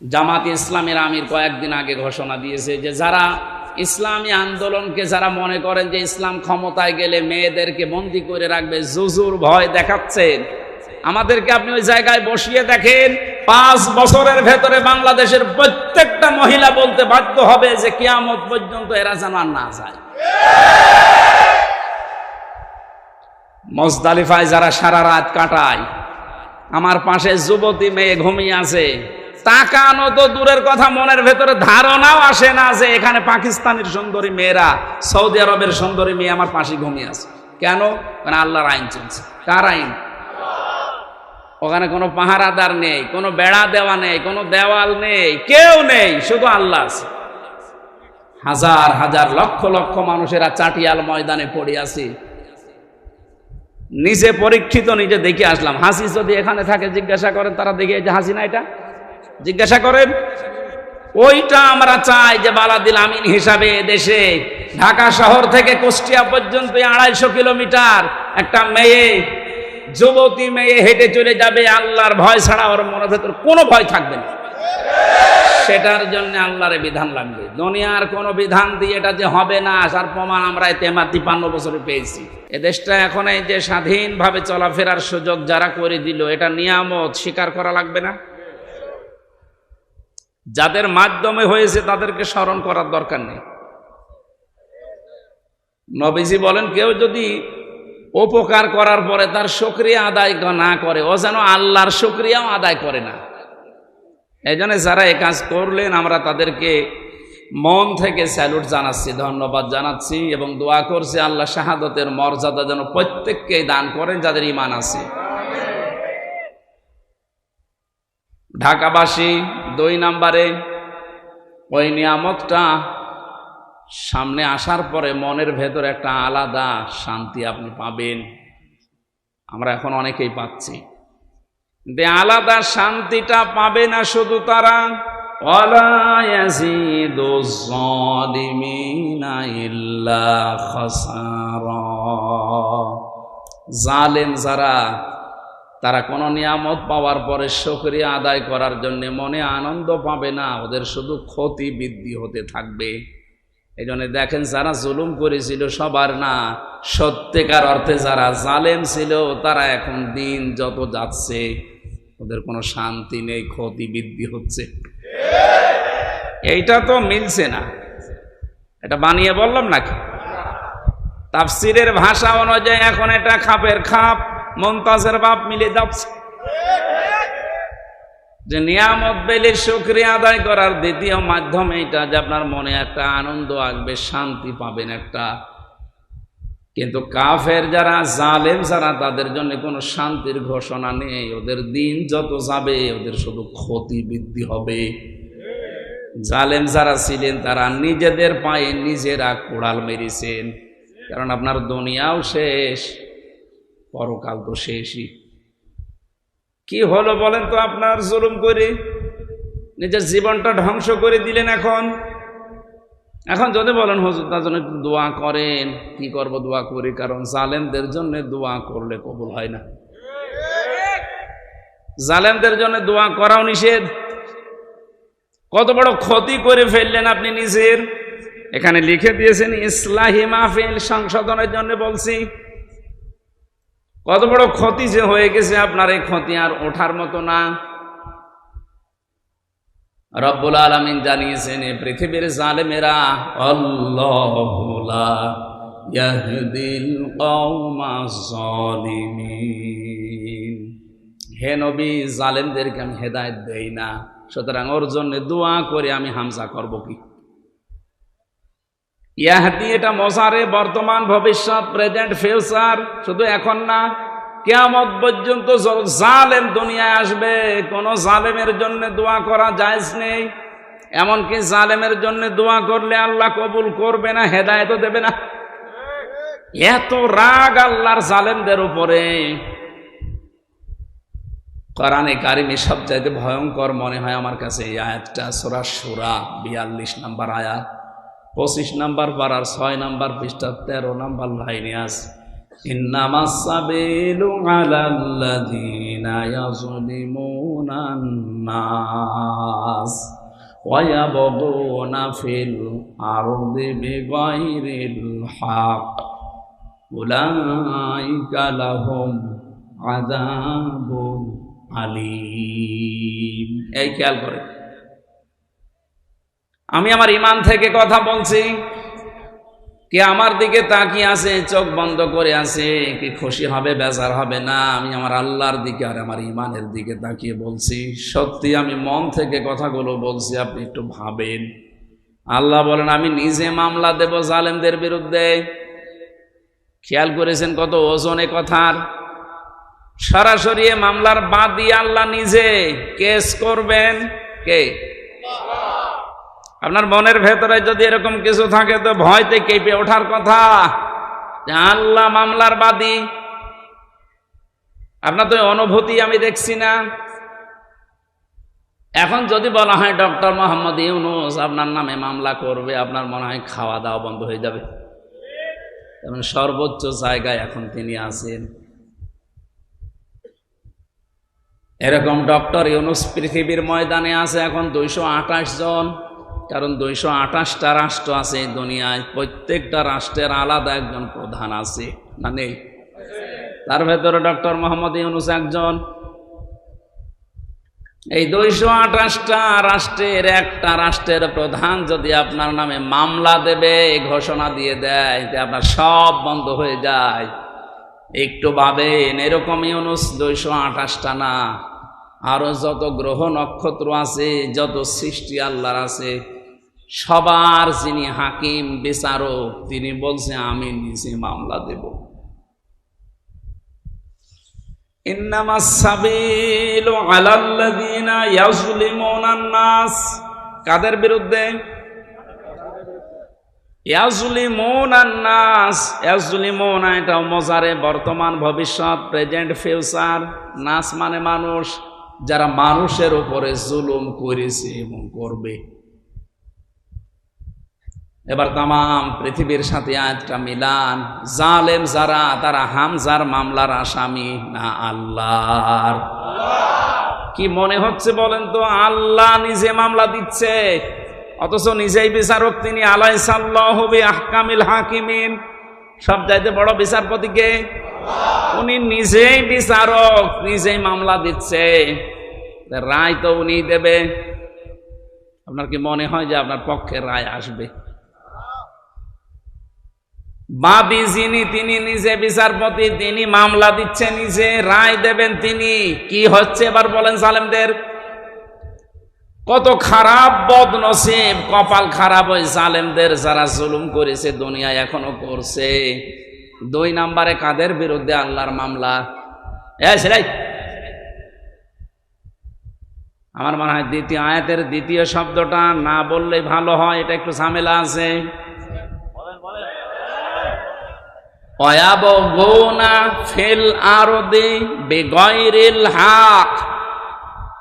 জামাত ইসলামের আমির কয়েকদিন আগে ঘোষণা দিয়েছে যে যারা ইসলামী আন্দোলনকে যারা মনে করেন যে ইসলাম ক্ষমতায় গেলে মেয়েদেরকে বন্দী করে রাখবে, জুজুর ভয় দেখাচ্ছেন, আমাদেরকে আপনি ওই জায়গায় বসিয়ে দেখেন, 5 বছরের ভেতরে বাংলাদেশের প্রত্যেকটা মহিলা বলতে বাধ্য হবে যে কিয়ামত পর্যন্ত এরা যেন আর না যায়। মুজদালিফায় যারা সারা রাত কাটায়, আমার পাশে যুবতী মেয়ে ঘুমিয়ে আছে, তাকানো তো দূরের কথা, মনের ভেতরে ধারণাও আসে না যে এখানে পাকিস্তানের সুন্দরী মেয়েরা, সৌদি আরবের সুন্দরী মেয়ে আমার পাশে ঘুমিয়ে আছে। কেন? মানে আল্লাহর আইন চলছে। কার আইন? ওখানে কোনো পাহারাদার নেই, কোনো বেড়া দেওয়া নেই, কোনো দেওয়াল নেই, কেউ নেই, শুধু আল্লাহ আছে। হাজার হাজার লক্ষ লক্ষ মানুষেরা চাটিয়াল ময়দানে পড়ে আছে। নিজে পরীক্ষিত, নিজে দেখে আসলাম। হাসি যদি এখানে থাকে জিজ্ঞাসা করেন, তারা দেখে যে হাসি না, এটা জিজ্ঞাসা করেন। ওইটা আমরা চাই যে বালাদিল আমিন হিসাবে দেশে ঢাকা শহর থেকে কুষ্টিয়া পর্যন্ত 250 কিলোমিটার একটা মেয়ে, যুবতী মেয়ে হেঁটে চলে যাবে, আল্লাহর ভয় ছাড়া ওর মনের ভেতর কোনো ভয় থাকবে না। সেটার জন্য আল্লাহর বিধান লাগবে। দুনিয়ার কোনো বিধান দিয়ে এটা যে হবে না, আসার প্রমাণ আমরা 53 বছরে পেয়েছি। এ দেশটা এখন এই যে স্বাধীনভাবে চলাফেরার সুযোগ যারা করে দিল, এটা নিয়ামত, স্বীকার করা লাগবে না? যাদের মাধ্যমে হয়েছে তাদেরকে স্মরণ করার দরকার নেই। নবীজি বলেন, কেউ যদি উপকার করার পরে তার শুকরিয়া আদায় না করে, ও যেন আল্লাহর শুকরিয়াও আদায় করে না। এই জন্য যারা এই কাজ করলেন, আমরা তাদেরকে মন থেকে স্যালুট জানাচ্ছি, ধন্যবাদ জানাচ্ছি এবং দোয়া করছি আল্লাহ শাহাদতের মর্যাদা যেন প্রত্যেককে দান করেন যাদের ঈমান আছে। ঢাকাবাসী 2 নম্বরে ওই নিয়ামতটা সামনে আসার পরে মনের ভেতরে একটা আলাদা শান্তি আপনি পাবেন। আমরা এখন অনেকেই পাচ্ছি, কিন্তু আলাদা শান্তিটা পাবে না শুধু তারা, ওয়ালা ইয়াজিদুজ যালিমিনা ইল্লা খাসারা। জালেম যারা, তারা কোনো নিয়ামত পাওয়ার পরে শুকরিয়া আদায় করার জন্য মনে আনন্দ পাবে না, ওদের শুধু ক্ষতি বৃদ্ধি হতে থাকবে। এই জন্য দেখেন, যারা জুলুম করেছিল সবার না, সত্যিকার অর্থে যারা জালেম ছিল তারা এখন দিন যত যাচ্ছে ওদের কোনো শান্তি নেই, ক্ষতি বৃদ্ধি হচ্ছে। এইটা তো মিলছে না, এটা বানিয়ে বললাম নাকি? তাফসীরের ভাষা অনুযায়ী এখন এটা খাপের খাপ, মুমতাজের বাপ মিলে যাচ্ছে। যে নিয়ামত পেলে শুকরিয়া আদায় করার দ্বিতীয় মাধ্যম এইটা, যে আপনার মনে একটা আনন্দ আসবে, শান্তি পাবেন একটা। কিন্তু কাফের যারা, জালেম যারা, তাদের জন্য কোনো শান্তির ঘোষণা নেই। ওদের দিন যত যাবে ওদের শুধু ক্ষতি বৃদ্ধি হবে। জালেম যারা ছিলেন তারা নিজেদের পায়ে নিজেরা কোড়াল মেরেছেন, কারণ আপনার দুনিয়াও শেষ, পরকাল তো শেষই। কি হলো বলেন তো? আপনার জুলুম করে নিজের জীবনটা ধ্বংস করে দিলেন। এখন যদি বলেন হুজুর তার জন্য একটু দোয়া করেন, কি করব? দোয়া করি, কারণ জালেমদের জন্য দোয়া করলে কবুল হয় না। জালেমদের জন্য দোয়া করাও নিষেধ। কত বড় ক্ষতি করে ফেললেন আপনি নিজের। এখানে লিখে দিয়েছেন ইসলাহি মাহফিল, সংশোধনের জন্য বলছি। কত বড় ক্ষতি যে হয়ে গেছে আপনার, এই ক্ষতি আর ওঠার মতো না। রব্বুল আলামিন জানিয়েছেন, এই পৃথিবীর জালেমেরা আল্লাহু লা ইয়াহদিল কওমাজ জালিমিন। হে নবী, জালেমদেরকে আমি হেদায়েত দেই না, সুতরাং ওর জন্য দোয়া করে আমি হামজা করব কি? ইয়াহদি এটা মজারে, বর্তমান, ভবিষ্যৎ, প্রেজেন্ট, ফিউচার, শুধু এখন না, কিয়ামত পর্যন্ত যত জালেম দুনিয়ায় আসবে, কোন জালেমের জন্য দোয়া করা জায়েজ নেই। এমনকি জালেমের জন্য দোয়া করলে আল্লাহ কবুল করবে না, হেদায়েতও দেবে না। এত রাগ আল্লাহর জালেমদের উপরে। কোরআনে কারিমে সবচাইতে ভয়ঙ্কর মনে হয় আমার কাছে এই আয়াতটা, সূরা শূরা 42 নম্বর আয়াত, 25 নম্বর পারার 6 নম্বর পৃষ্ঠা 13 নম্বর লাইনে আছে, ইন্নামাস সাবিলু আলাল্লাযীনা আল্লাযীনা ইয়াযলিমুনান নাস ওয়া ইয়াবগুনা ফিল আরদি বিগাইরিল হক উলাইকা লাহুম আযাবুন আলীম। এই খেয়াল করে, আমি আমার ঈমান থেকে কথা বলছি, কে আমার দিকে তাকিয়ে আছে, চোখ বন্ধ করে আছে, কি খুশি হবে বেজার হবে না? আমি আমার আল্লাহর দিকে আর আমার ঈমানের দিকে তাকিয়ে বলছি। সত্যি আমি মন থেকে কথাগুলো বলছি, আপনি একটু ভাবেন। আল্লাহ বলেন আমি নিজে মামলা দেব জালেমদের বিরুদ্ধে। খেয়াল করেছেন কত ওজনে কথার? সরাসরি মামলার বাদী আল্লাহ নিজে কেস করবেন। কে? আপনার মনের ভেতরে যদি এরকম কিছু থাকে তো ভয়তে কেঁপে ওঠার কথা যে আল্লাহ মামলার বাদী। আপনার তো অনুভূতি আমি দেখছি না। এখন যদি বলা হয় ডক্টর মোহাম্মদ ইউনূস আপনার নামে মামলা করবে, আপনার মনে হয় খাওয়া দাওয়া বন্ধ হয়ে যাবে। এবং সর্বোচ্চ জায়গায় এখন তিনি আছেন। এরকম ডক্টর ইউনূস পৃথিবীর ময়দানে আছে এখন 228 জন। কারণ 228টা রাষ্ট্র আছে এই দুনিয়ায়, প্রত্যেকটা রাষ্ট্রের আলাদা একজন প্রধান আছে, না নেই? তার ভেতরে ডক্টর মোহাম্মদ ইউনূস একজন। এই 228টা রাষ্ট্রের একটা রাষ্ট্রের প্রধান যদি আপনার নামে মামলা দেবে, ঘোষণা দিয়ে দেয় যে আপনার সব বন্ধ হয়ে যায়, একটু ভাবেন। এরকম ইউনূস 228টা না, আরো যত গ্রহ নক্ষত্র আছে, যত সৃষ্টি আল্লাহর আছে, সবার যিনি হাকিম বিচারক, তিনি বলছে আমি নিজে মামলা দেব। ইন্নামাস সাবিলু আলাল্লাযীনা ইয়াযলিমুনান নাস। কাদের বিরুদ্ধে? ইয়াযলিমুনান নাস। ইয়াযলিমুনা এটাও মজারে, বর্তমান ভবিষ্যৎ, প্রেজেন্ট ফিউচার। নাস মানে মানুষ, যারা মানুষের উপরে জুলুম করেছে এবং করবে। এবার তাম পৃথিবীর সাথে আয়াতটা মিলান। জালেম যারা, তারা হামজার মামলার আসামি না আল্লাহর? কি মনে হচ্ছে বলেন তো? আল্লাহ নিজে মামলা দিচ্ছে, অথচ নিজেই বিচারক তিনি। আলাইসাল্লাহু বিআহকামিল হাকিমিন। সব চাইতে বড় বিচারপতি কে? উনি নিজেই বিচারক, নিজেই মামলা দিচ্ছে, রায় তো উনি দেবে। আপনার কি মনে হয় যে আপনার পক্ষে রায় আসবে? বাদী যিনি, তিনি নিজে বিচারপতি, তিনি মামলা দিচ্ছে নিজে, রায় দেবেন তিনি। কি হচ্ছে এবার বলেন জালেমদের? কত খারাপ বদনসিব, কপাল খারাপ ওই জালেমদের যারা জুলুম করেছে, দুনিয়ায় এখনো করছে। 2 নম্বরে কাদের বিরুদ্ধে আল্লাহর মামলা? আমার মনে হয় দ্বিতীয় আয়াতের দ্বিতীয় শব্দটা না বললে ভালো হয়, এটা একটু ঝামেলা আছে। ওয়ায়াবগুনা ফিল আরদি বিগাইরিল হক।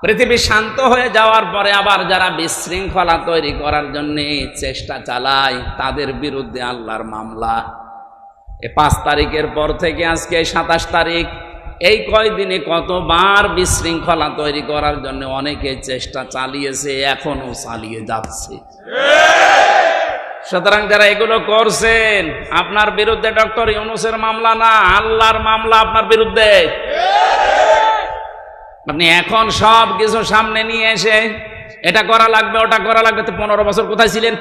পৃথিবী শান্ত হয়ে যাওয়ার পরে আবার যারা বিশৃঙ্খলা তৈরি করার জন্য চেষ্টা চালায়, তাদের বিরুদ্ধে আল্লাহর মামলা। 5 তারিখের পর থেকে আজকে 27 তারিখ, এই কয়দিনে কতবার বিশৃঙ্খলা তৈরি করার জন্য অনেকে চেষ্টা চালিয়েছে, এখনো চালিয়ে যাচ্ছে। সুতরাং যারা এগুলো করছেন, আপনার বিরুদ্ধে ডক্টর ইউনূসের মামলা না, আল্লাহর মামলা আপনার বিরুদ্ধে। আপনি এখন সব কিছু সামনে নিয়ে এসে এটা করা লাগবে, ওটা করা লাগবে, তো 15 বছর কোথায় ছিলেন?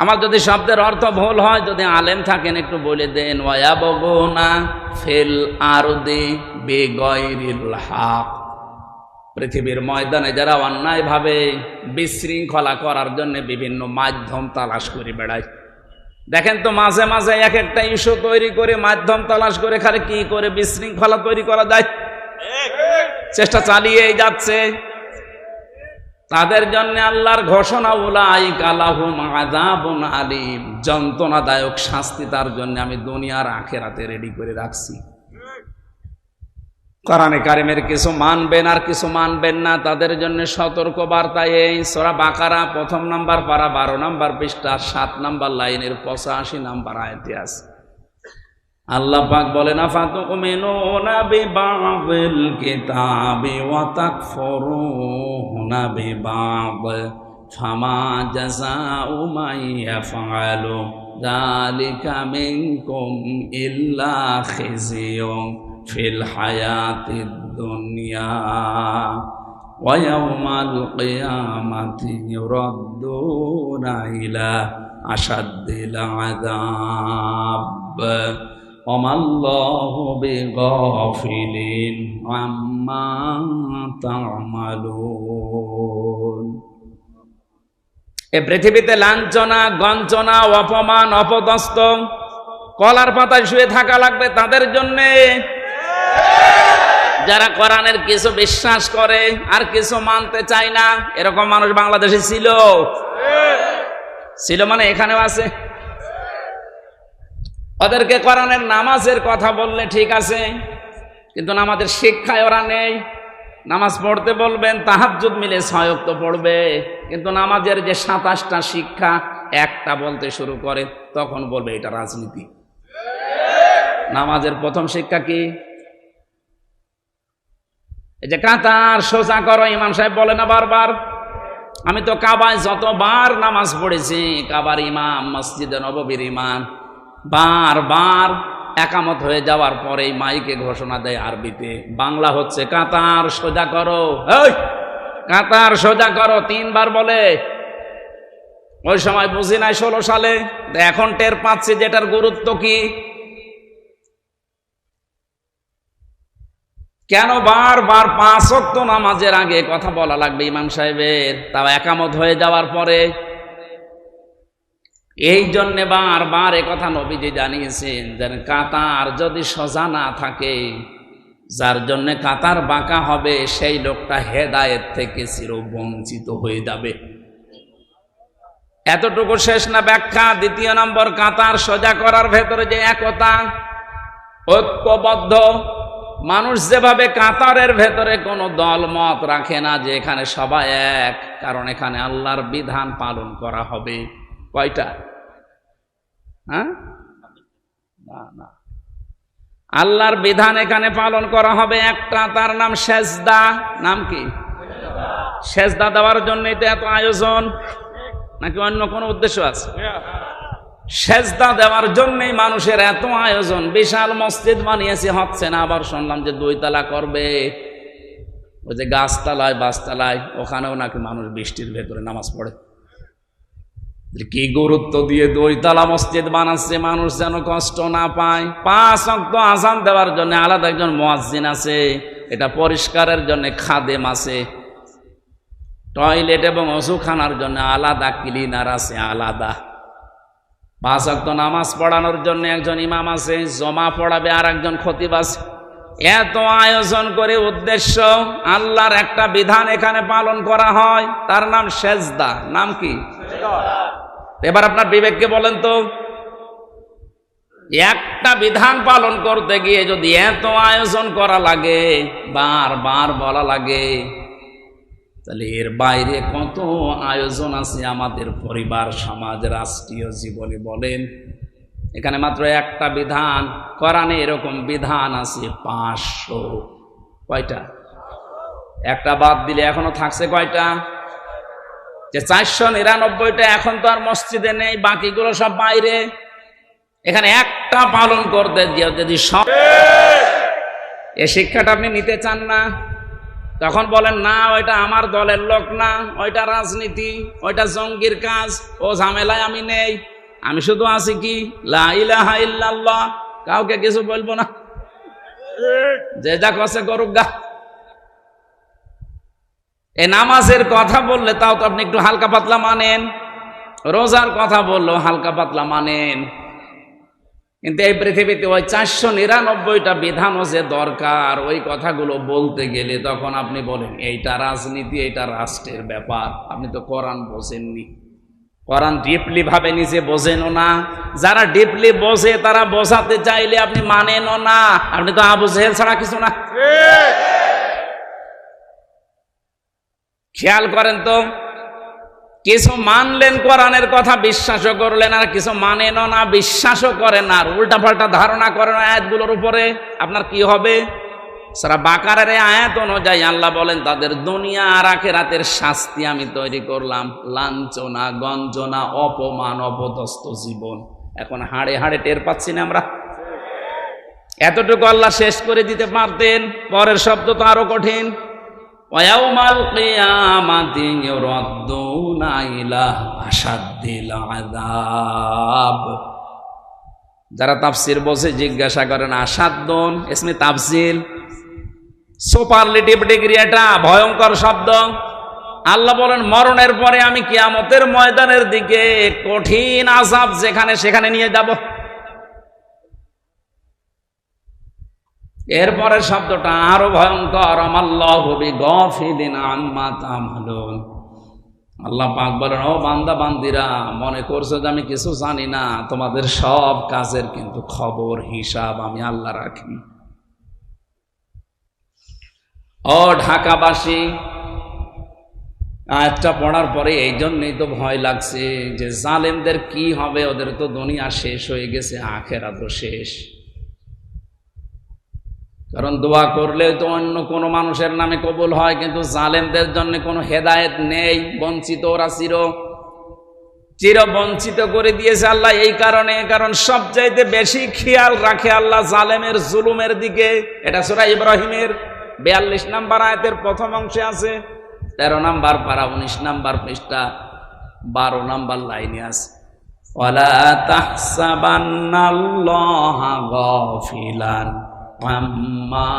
আমার যদি শব্দের অর্থ ভুল হয়, যদি আলেম থাকেন একটু বলে দেন। ওয়ায়াবগুনা ফিল আরদি বিগাইরিল হক। পৃথিবীর ময়দানে যারা অন্যায়ভাবে বিশৃঙ্খলা করার জন্য বিভিন্ন মাধ্যম তালাশ করে বেড়ায়। দেখেন তো মাঝে মাঝে এক একটা ইস্যু তৈরি করে মাধ্যম তালাশ করে খালি কি করে বিশৃঙ্খলা তৈরি করা যায়, চেষ্টা চালিয়েই যাচ্ছে। তাদের জন্য আল্লাহর ঘোষণা, উলাইকা লাহুম আযাবুন আলীম। যন্ত্রণাদায়ক শাস্তি তার জন্য আমি দুনিয়ার আখিরাতে রেডি করে রাখছি। কোরআনে কারিমের কিছু মানবেন আর কিছু মানবেন না, তাদের জন্য সতর্ক বার্তা এই সূরা বাকারা ১ম নাম্বার পারা ১২ নাম্বার পৃষ্ঠা ৭ নাম্বার লাইনের ৮৫ নাম্বার আয়াতে আছে। আল্লাহ পাক বলেন, আফাতুমিনুনা বিবাযিল কিতাবি ওয়া তাকফুরুনা বিবায ফামা জাযাউ মান ইয়াফআলু যালিকা মিনকুম ইল্লা খিজিয়ুন ফিল হায়াতিদ দুনিয়া ওয়া ইয়াওমাল কিয়ামাতি ইউরাদ্দুনা ইলা আশাদ্দিল আযাব ওমাল্লাহু বিগাফিলিন আম্মা তা'মালুন। এ পৃথিবীতে লাঞ্ছনা, গঞ্জনা, অপমান, অপদস্থ, কলার পাতায় শুয়ে থাকা লাগবে তাদের জন্যে যারা কোরআনের কিছু বিশ্বাস করে আর কিছু মানতে চায় না। এরকম মানুষ বাংলাদেশে ছিল মানে এখানেও আছে। ওদেরকে কোরআনের নামাজের কথা বললে ঠিক আছে, কিন্তু নামাজের শিক্ষায় ওরা নেই। নামাজ পড়তে বলবেন, তাহাজ্জুদ মিলে ৬ ওয়াক্ত পড়বে, কিন্তু নামাজের যে ২৭টা শিক্ষা একটা বলতে শুরু করে তখন বলবে এটা রাজনীতি। নামাজের প্রথম শিক্ষা কি? এই যে কাতার সোজা করো, ইমাম সাহেব বলে না বারবার? আমি তো কাবায় যতবার নামাজ পড়েছি, কাবার ইমাম, মসজিদে নববীর ইমাম বারবার একামত হয়ে যাওয়ার পরেই মাইকে ঘোষণা দেয় আরবিতে, বাংলা হচ্ছে কাতার সোজা করো, কাতার সোজা করো ৩ বার বলে। ওই সময় বুঝি নাই ১৬ সালে, এখন টের পাচ্ছি যেটার গুরুত্ব কি। কেন বারবার ৫ ওয়াক্ত নামাজের আগে কথা বলা লাগবে ইমাম সাহেবের, তাও একামত হয়ে যাওয়ার পরে? এই জন্যে বারবার কথা নবীজি জানিয়েছেন যেন কাতার যদি সোজা না থাকে, যার জন্য কাতার বাঁকা হবে সেই লোকটা হেদায়েত থেকে চিরবঞ্চিত হয়ে যাবে। এতটুকু শেষ না ব্যাখ্যা? ২য় নম্বর, কাতার সোজা করার ভেতরে যে একতা, ঐক্যবদ্ধ মানুষ, যেভাবে কাতারের ভেতরে কোনো দল মত রাখে না যে এখানে সবাই এক, কারণ এখানে আল্লাহর বিধান পালন করা হবে। কয়টা? হ্যাঁ, না, আল্লাহর বিধান এখানে পালন করা হবে একটা, তার নাম সেজদা। নাম কি? সেজদা দেওয়ার জন্যই তো এত আয়োজন, নাকি অন্য কোনো উদ্দেশ্য আছে? সেজদা দেওয়ার জন্যই মানুষের এত আয়োজন। বিশাল মসজিদ বানিয়েছে, হচ্ছে না। আবার শুনলাম যে 2 তলা করবে, ওই যে গাছতলায় বাসতলায়, ওখানেও নাকি মানুষ বৃষ্টির ভেতরে নামাজ পড়ে। কি গুরুত্ব দিয়ে 2 তলা মসজিদ বানাচ্ছে, মানুষ যেন কষ্ট না পায়। 5 ওয়াক্ত আযান দেওয়ার জন্য আলাদা একজন মুয়াজ্জিন আছে, এটা পরিষ্কারের জন্য খাদেম আছে, টয়লেট এবং ওযুখানার জন্য আলাদা ক্লিনার আছে, আলাদা। 5 ওয়াক্ত নামাজ পড়ানোর জন্য একজন ইমাম আছে, জমা পড়াবে আর একজন খতিব আছে। এত আয়োজন করে উদ্দেশ্য আল্লাহর একটা বিধান এখানে পালন করা হয়, তার নাম সেজদা। নাম কি? এবার আপনার বিবেককে বলেন তো, একটা বিধান পালন করতে গিয়ে যদি এত আয়োজন করা লাগে, বারবার বলা লাগে, তাহলে এর বাইরে কত আয়োজন আছে আমাদের পরিবার, সমাজ, রাষ্ট্রীয় জীবনে বলেন। এখানে মাত্র একটা বিধান, কোরআনে এরকম বিধান আছে 500। কয়টা? একটা বাদ দিলে এখনো থাকছে কয়টা? যে 499টা এখন তো আর মসজিদে নেই, বাকিগুলো সব বাইরে। এখানে একটা পালন করতে যদি সব, এই শিক্ষাটা আপনি নিতে চান না, তখন বলেন না ওইটা আমার দলের লোক না, ওইটা রাজনীতি, ওইটা জঙ্গির কাজ, ও ঝামেলায় আমি নেই, আমি শুধু আছি কি লা ইলাহা ইল্লাল্লাহ, কাউকে কিছু বলবো না, যে যা করছে করুক গা। এই নামাজের কথা বললে তাও তো আপনি একটু হালকা পাতলা মানেন, রোজার কথা বললেও হালকা পাতলা মানেন, কিন্তু এই পৃথিবীতে ওই 499টা বিধানও যে দরকার, ওই কথাগুলো বলতে গেলে তখন আপনি বলেন এইটা রাজনীতি, এইটা রাষ্ট্রের ব্যাপার, আপনি তো কোরআন বোঝেননি। কোরআন ডিপলি ভাবে নিজে বোঝেনও না, যারা ডিপলি বোঝে তারা বোঝাতে চাইলে আপনি মানেনও না। আপনি তো আবু জেহেল ছাড়া কিছু না। খেয়াল করেন তো, কিছু মানলেন, কোরআনের কথা বিশ্বাসও করলেন, আর কিছু মানেনও না, বিশ্বাসও করেন, আর উল্টা পাল্টা ধারণা করেন আয়াতগুলোর উপরে, আপনার কি হবে? সূরা বাকারার আয়াত অনুযায়ী আল্লাহ বলেন, তাদের দুনিয়া আর আখিরাতের শাস্তি আমি তৈরি করলাম, লাঞ্ছনা, গঞ্জনা, অপমান, অপদস্থ জীবন। এখন হাড়ে হাড়ে টের পাচ্ছি না আমরা? এতটুকু আল্লাহ শেষ করে দিতে পারতেন। পরের শব্দ তো আরো কঠিন, ওয়ায়াউমাল কিয়ামাতি ইউরাদ্দুনা ইলা আশাদ্দিল আযাব। যারা তাফসীর বসে জিজ্ঞাসা করেন, আশাদ্দুন ইসমে তাফসীল, সুপারলেটিভ ডিগ্রি, এটা ভয়ঙ্কর শব্দ। আল্লাহ বলেন, মরণের পরে আমি কিয়ামতের ময়দানের দিকে কঠিন আযাব যেখানে সেখানে নিয়ে যাব। এরপরের শব্দটা আরো ভয়ঙ্কর, আমাল্লাহু বিগাফিলিন আম্মা তা'মালুন। আল্লাহ পাক বলেন, ও বান্দা বান্দিরা, মনে করছো যে আমি কিছু জানি না? তোমাদের সব কাজের কিন্তু খবর, হিসাব আমি আল্লাহ রাখি। ও ঢাকাবাসী, আয়াতটা পড়ার পরে এই জন্যই তো ভয় লাগছে যে জালেমদের কি হবে। ওদের তো দুনিয়া শেষ হয়ে গেছে, আখিরাতও শেষ। কারণ দোয়া করলে তো অন্য কোনো মানুষের নামে কবুল হয়, কিন্তু জালেমদের জন্য কোনো হেদায়েত নেই। বঞ্চিত, ওরা চির বঞ্চিত করে দিয়েছে আল্লাহ এই কারণে, কারণ সবচাইতে বেশি খেয়াল রাখে আল্লাহ জালেমের জুলুমের দিকে। এটা সূরা ইব্রাহিমের 42 নম্বর আয়াতের প্রথম অংশে আছে, 13 নম্বর পারা 19 নম্বর পৃষ্ঠা 12 নম্বর লাইনে আছে, ওয়ালা তাহসাবান্নাল্লাহা গাফিলান আম্মা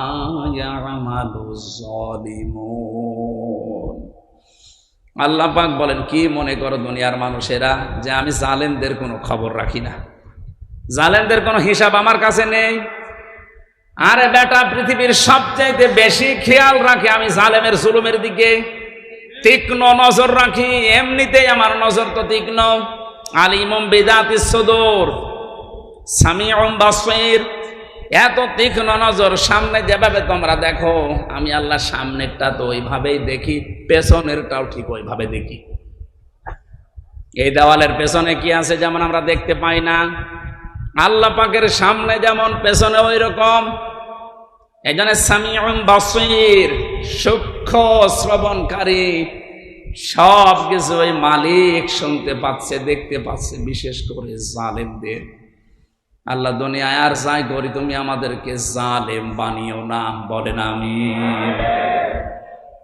ইয়ামালুজ জালিমুন। আল্লাহ পাক বলেন, কি মনে করো দুনিয়ার মানুষেরা যে আমি জালেমদের কোনো খবর রাখি না, জালেমদের কোনো হিসাব আমার কাছে নেই? আরে বেটা, পৃথিবীর সবচাইতে বেশি খেয়াল রাখি আমি জালেমের জুলুমের দিকে, তীক্ষ্ণ নজর রাখি। এমনিতেই আমার নজর তো তীক্ষ্ণ। আলিমুম বিযাতিস সুদূর সামিউম বাসীর, এত তীক্ষ্ণ নজর। সামনে যেভাবে তোমরা দেখো, আমি আল্লাহ সামনেরটা তো ওইভাবেই দেখি, পেছনেরটাও ঠিক ওইভাবে দেখি। এই দেওয়ালের পেছনে কি আছে যেমন আমরা দেখতে পাই না, আল্লাহ পাকের সামনে যেমন পেছনে ওই রকম। এই জন্য সামিউম বাসীর, সূক্ষ্ম শ্রবণকারী, সব কিছু ওই মালিক শুনতে পাচ্ছে, দেখতে পাচ্ছে, বিশেষ করে জালেমদের। আল্লাহ দুনিয়ায় আর যাই করি, তুমি আমাদেরকে জালেম বানিও না, বলেন আমিন।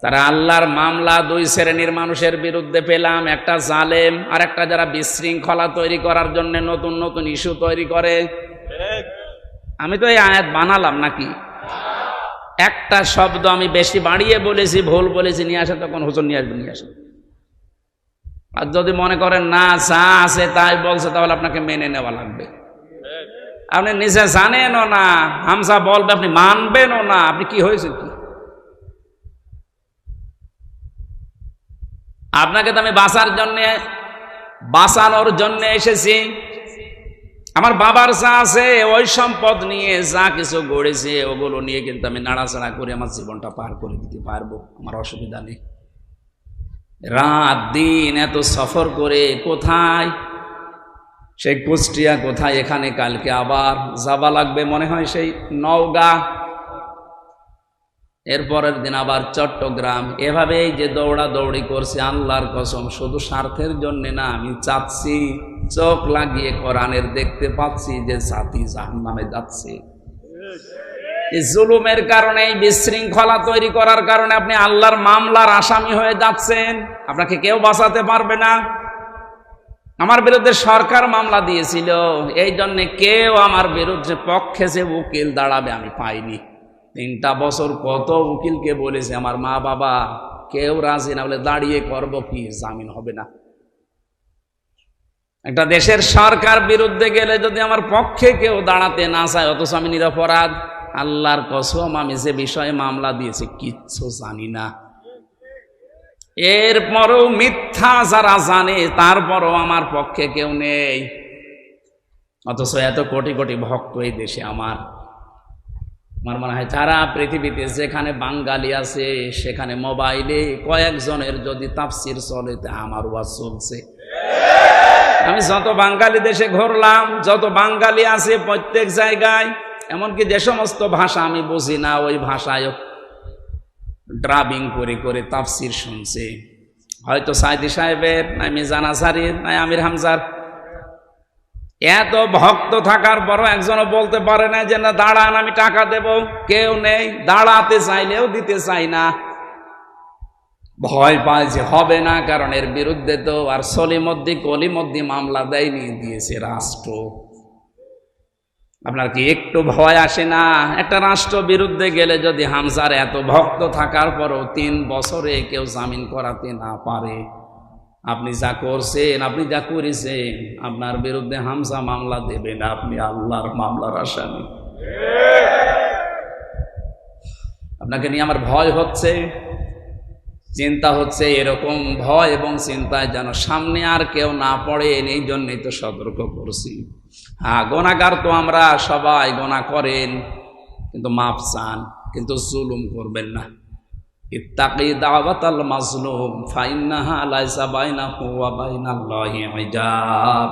তারা আল্লাহর মামলা দুই শ্রেণীর মানুষের বিরুদ্ধে পেলাম, একটা জালেম আর একটা যারা বিশৃঙ্খলা তৈরি করার জন্য নতুন নতুন ইস্যু তৈরি করে। আমি তো এই আয়াত বানালাম নাকি? একটা শব্দ আমি বেশি বাড়িয়ে বলেছি, ভুল বলেছি, নিয়ে আসে তখন হুজুর নিয়ে আসবে, নিয়ে আসে। আর যদি মনে করেন না যা আছে তাই বলছে, তাহলে আপনাকে মেনে নেওয়া লাগবে। আপনি নিজে জানেনও না, হামসা বলবে আপনি মানবেনও না, আপনি কি হয়েছে কি? আপনাকে তো আমি বাঁচানোর জন্য এসেছি। আমার বাবার যা আছে ওই সম্পদ নিয়ে যা কিছু গড়েছে ওগুলো নিয়ে কিন্তু আমি নাড়াচাড়া করে আমার জীবনটা পার করে দিতে পারবো, আমার অসুবিধা নেই। রাত দিন এত সফর করে কোথায়, সেই কুষ্টিয়া, কোথায় এখানে, কালকে আবার যাবা লাগবে মনে হয় সেই নওগাঁ, এরপরের দিন আবার চট্টগ্রাম। এভাবেই যে দৌড়াদৌড়ি করছে, আল্লাহর কসম শুধু স্বার্থের জন্য না, আমি চাচ্ছি, চোখ লাগিয়ে কোরআনের দেখতে পাচ্ছি যে জাতি জাহান্নামে যাচ্ছে। এই জুলুমের কারণে, এই বিশৃঙ্খলা তৈরি করার কারণে আপনি আল্লাহর মামলার আসামি হয়ে যাচ্ছেন। আপনাকে কেউ বাঁচাতে পারবে না। আমার বিরুদ্ধে সরকার মামলা দিয়েছিল, এই জন্য কেউ আমার বিরুদ্ধে পক্ষে যে উকিল দাঁড়াবে আমি পাইনি। 3টা বছর কত উকিলকে বলেছে, আমার মা বাবা কেউ রাজি না, বলে দাঁড়িয়ে করব কি, জামিন হবে না। একটা দেশের সরকার বিরুদ্ধে গেলে যদি আমার পক্ষে কেউ দাঁড়াতে না চায়, অথচ আমি নিরপরাধ, আল্লাহর কসম আমি যে বিষয়ে মামলা দিয়েছি কিচ্ছু জানি না। এরপরও মিথ্যা যারা জানে তারপরও আমার পক্ষে কেউ নেই, অথচ এত কোটি কোটি ভক্ত এই দেশে। আমার মনে হয় সারা পৃথিবীতে যেখানে বাঙালি আছে সেখানে মোবাইলে কয়েকজনের যদি তাফসির চলে তা আমার ওয়াজ চলছে। আমি যত বাঙালি দেশে ঘুরলাম, যত বাঙালি আছে প্রত্যেক জায়গায়, এমনকি যে সমস্ত ভাষা আমি বুঝি না ওই ভাষায় ড্রাবিং করে করে তাফসির শুনছে। হয়তো সাইদি সাহেবের, নাই মিজান আসারির, নাই আমির হামজার। এত ভক্ত থাকার পরও একজনও বলতে পারে না যে না দাঁড়ান আমি টাকা দেব। কেউ নেই, দাঁড়াতে চাইলেও দিতে চাই না, ভয় পায় যে হবে না, কারণ এর বিরুদ্ধে তো আর সলিমদ্দি কলিমদ্দি মামলা দেয়নি, দিয়েছে রাষ্ট্র। আপনার কি একটু ভয় আসে না? একটা রাষ্ট্র বিরুদ্ধে গেলে যদি হামজার এত ভক্ত থাকার পরও 3 বছরে কেউ জামিন করাতে না পারে, আপনি যা করছেন, আপনি যা করেছেন, আপনার বিরুদ্ধে হামজা মামলা দেবে না, আপনি আল্লাহর মামলার আসামি। আপনাকে নিয়ে আমার ভয় হচ্ছে, চিন্তা হচ্ছে। এরকম ভয় এবং চিন্তায় যেন সামনে আর কেউ না পড়ে, এই জন্যই তো সতর্ক করছি। হ্যাঁ, গুনাহগার তো আমরা সবাই, গুনাহ করেন কিন্তু মাফ চান, কিন্তু জুলুম করবেন না। ইত্তাকি দাওয়াতাল মাজলুম ফাইন্নাহা লাইসা বাইনাহু ওয়া বাইনাল্লাহি হিজাব।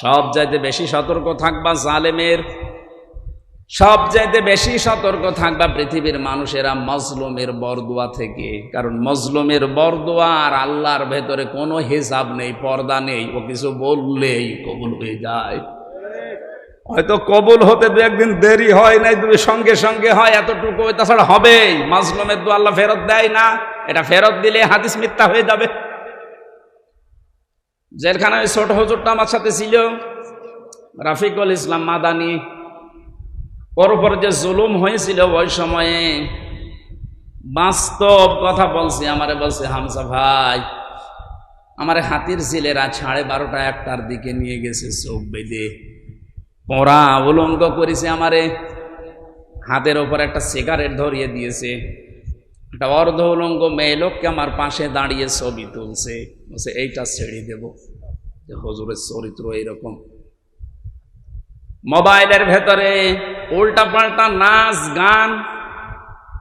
সব চাইতে বেশি সতর্ক থাকবা জালেমের, সব চাইতে বেশি সতর্ক থাকবা পৃথিবীর মানুষেরা মজলুমের বরদোয়া থেকে। কারণ মজলুমের বরদোয়া আর আল্লাহর ভেতরে কোনো হিসাব নেই, পর্দা নেই। ও কিছু বললেই কবুল হয়ে যায়। হয়তো কবুল হতে 2 একদিন দেরি হয়, নাই তুমি সঙ্গে সঙ্গে হয়, এতটুকু তাছাড়া হবেই। মাজলুমের দোয়া আল্লাহ ফেরত দেয় না, এটা ফেরত দিলে হাদিস মিথ্যা হয়ে যাবে। জেলখানায় ছোট হুজুরটা আমার সাথে ছিল, রাফিকুল ইসলাম মাদানী। ওর উপর যে জুলুম হয়েছিল ওই সময়ে বাস্তব কথা বলছি। আমারে বলছে, হামজা ভাই, আমারে হাতির ছেলেরা 12:30 1টার দিকে নিয়ে গেছে, চোখ বেঁধে পড়া উলঙ্গ করেছে। আমারে হাতের ওপর একটা সিগারেট ধরিয়ে দিয়েছে। একটা অর্ধ উলঙ্গ মেয়ে লোককে আমার পাশে দাঁড়িয়ে ছবি তুলছে, বলছে এইটা ছেড়ে দেব। হুজুরের চরিত্র এইরকম। মোবাইলের ভেতরে উল্টা পাল্টা নাচ গান,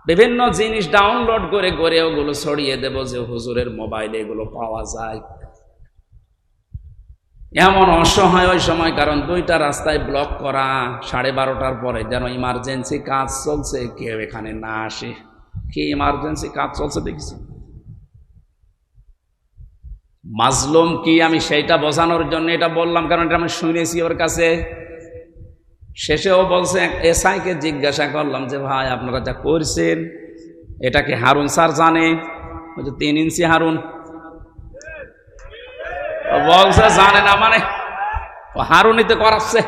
বিভিন্ন জিনিস ডাউনলোড করে করে ওগুলো ছড়িয়ে দেব যে হুজুরের মোবাইলে এগুলো পাওয়া যায়। এমন অসহায় ওই সময়, কারণ 2টা রাস্তায় ব্লক করা, 12:30টার পরে যেন ইমার্জেন্সি কাজ চলছে, কেউ এখানে না আসে। কি ইমার্জেন্সি কাজ চলছে দেখছি? মাজলুম কি আমি সেইটা বোঝানোর জন্য এটা বললাম, কারণ এটা আমি শুনেছি ওর কাছে। শেষেও বলছে, এসআইকে জিজ্ঞাসা করলাম যে ভাই আপনারা যা করছেন এটা কি হারুন স্যার জানে? 3 ইঞ্চি হারুন বলছে জানে না, মানে হারুনিতে করাচ্ছে।